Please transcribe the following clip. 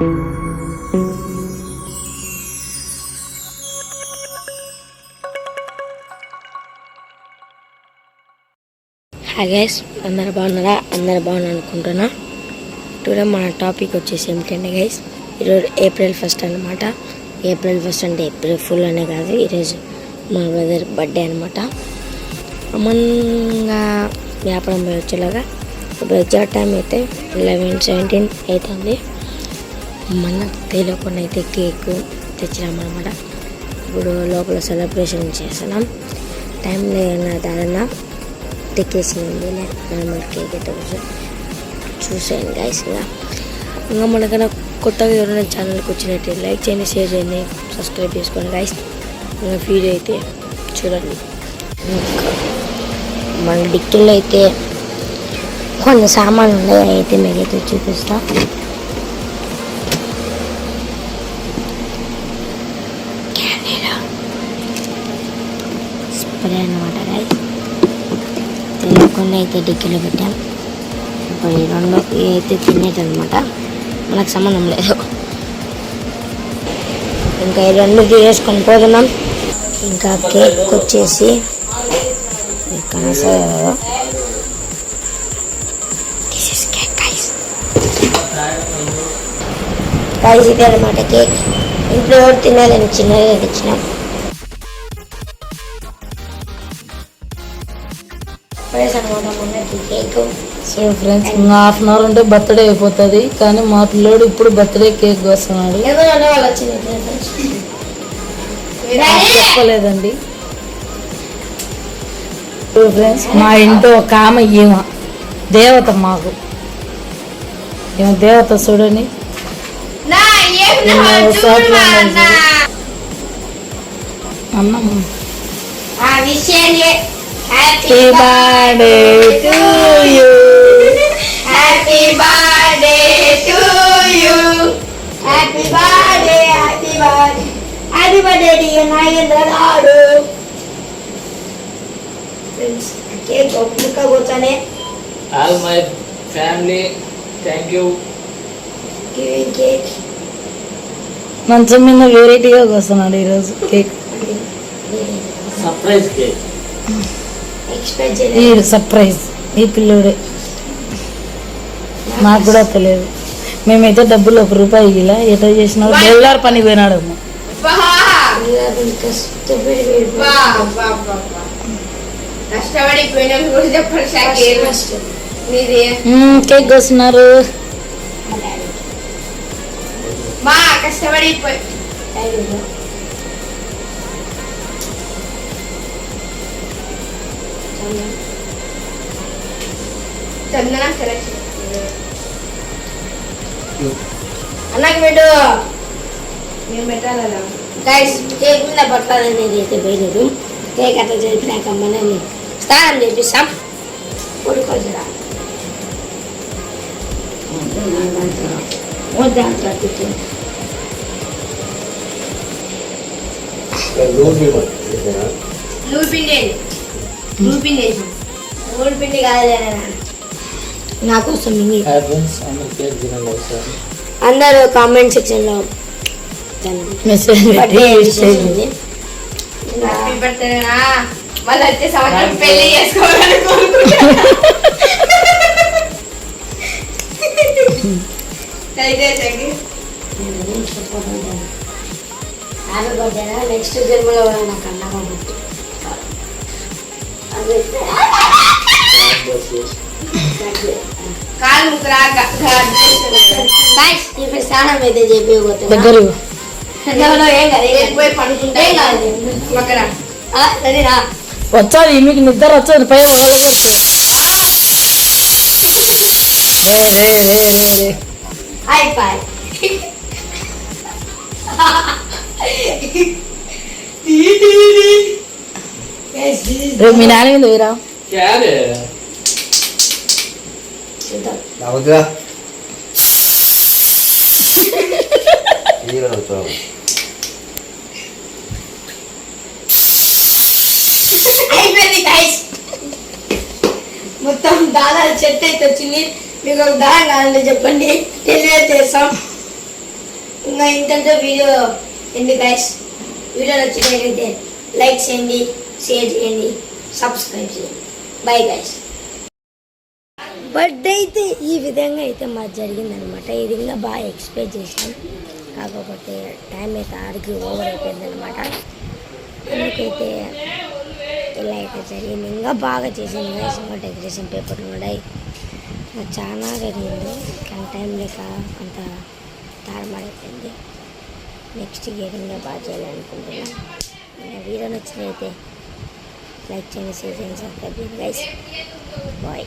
Hi guys, అందరు బాగున్నారా? అందరు బాగున్నా అనుకుంటున్నా. టుడే మన టాపిక్ వచ్చేసి ఏమిటంటే గైస్, ఈరోజు ఏప్రిల్ 1 అనమాట. ఏప్రిల్ 1 అంటే ఏప్రిల్ ఫుల్ అనే కాదు, ఈరోజు మా బ్రదర్ బర్త్డే అనమాట. అమ్మగా వ్యాపారం పోయి వచ్చేలాగా ఇప్పుడు వచ్చే టైం అయితే 11-17 అవుతుంది. మన తెలియకుండా అయితే కేక్ తెచ్చినామన్నమాట. ఇప్పుడు లోపల సెలబ్రేషన్ చేస్తున్నాం. టైం లేదన్నా దాదన్నా తెక్కేసింది నార్మల్ కేక్ అయితే చూసేయండి గైస్. ఇంకా మనకన్నా కొత్తగా ఎవరైనా ఛానల్కి వచ్చినట్టు లైక్ చేయండి, షేర్ చేయండి, సబ్స్క్రైబ్ చేసుకోండి గైస్. ఇంకా వీడియో అయితే చూడండి. మన డిక్కీలో అయితే కొన్ని సామాన్లు ఉన్నాయి, అయితే మీకైతే చూపిస్తా. స్ప్రే అనమాట గైస్, కొన్ని అయితే డిక్కీలో పెట్టాం. ఇప్పుడు ఈ రెండు అయితే తినేటనమాట, మనకు సంబంధం లేదు. ఇంకా ఈ రెండు తీసుకొని పోతున్నాం. ఇంకా కేక్ వచ్చేసి గైస్ ఇదే అనమాట కేక్. ఇంట్లో ఎవరు తినాలని చిన్నగా తెచ్చినాం. సో ఫ్రెండ్స్, ఇంకా హాఫ్ అన్ అవర్ ఉంటే బర్త్డే అయిపోతుంది. కానీ మా పిల్లోడు ఇప్పుడు బర్త్డే కేక్ కోస్తున్నాడు. చెప్పలేదండి ఫ్రెండ్స్. మా ఇంట్లో ఒక ఆమె ఈమె దేవత, మాకు ఈమె దేవత చూడని. అన్నం Happy birthday to you. Happy birthday to you. Happy birthday, happy birthday. Happy birthday to you, Nagendra Nadu. Friends, cake open botane. All my family, thank you. Giving cake. మంచం మీద వెరైటీగా కోస్తున్నాడు ఈరోజు కేక్. Surprise cake. ఈ surprise ఈ పిల్లోడే, నాకు కూడా తెలియదు. మేమైతే డబ్బులు ₹1 ఇలా ఎట్లా చేసినాడు, బెల్లార్ పని పోయినాడు. కేక్ కోస్తున్నారు. చందన అన్నకి పెట్టు, మేము పెట్టాలన్నా గైస్. కేక్ మీద పట్టాలనేది అయితే పోయలేదు. కేక్ అట్లా చేసినాక మనల్ని స్నానం చేపిస్తాం. కొడుకోజరా పిండి కాదులేనా నా కోసం. అందరూ కామెంట్ సెక్షన్ లో మెసేజ్ పెళ్లి చేసుకోవాలని నెక్స్ట్ జన్మలో నాకు అన్నమా స్నానం అయితే చెప్పిపోతే వచ్చాది మీకు నిద్ర వచ్చాది. పై అయిపోయి మీ నాన్న మీద పోయిరా. అయిపోయింది గైస్, మొత్తం దాదాపు చెట్టు అయితే వచ్చింది. మీకు ఒక దారం కావాలంటే చెప్పండి, డెలివరీ చేస్తాం. ఇంకా ఇంతతో వీడియో ఎందుకు గైస్, వీడియో నచ్చినట్లయితే లైక్ చేయండి, షేర్ చేయండి, సబ్స్క్రైబ్ చేయండి. Bye guys. బర్త్డే అయితే ఈ విధంగా అయితే మాకు జరిగిందనమాట. ఇది ఇంకా బాగా ఎక్స్పెక్ట్ చేసాం, కాకపోతే టైం అయితే 6కి ఓవర్ అయిపోయిందనమాట. అందుకైతే ఇలా అయితే జరిగింది. ఇంకా బాగా చేసింది గైస్. ఇంకా డెకరేషన్ పేపర్లు ఉన్నాయి, చాలా జరిగింది. కానీ టైం లేక అంత తారుమారైపోయింది. నెక్స్ట్ ఇయర్ ఇంకా బాగా చేయాలనుకుంటున్నాం. ఇంకా వీడియో నచ్చినైతే లైక్ చేయండి, షేర్ చేయండి, సబ్స్క్రైబ్ చేయండి గైస్. బాయ్.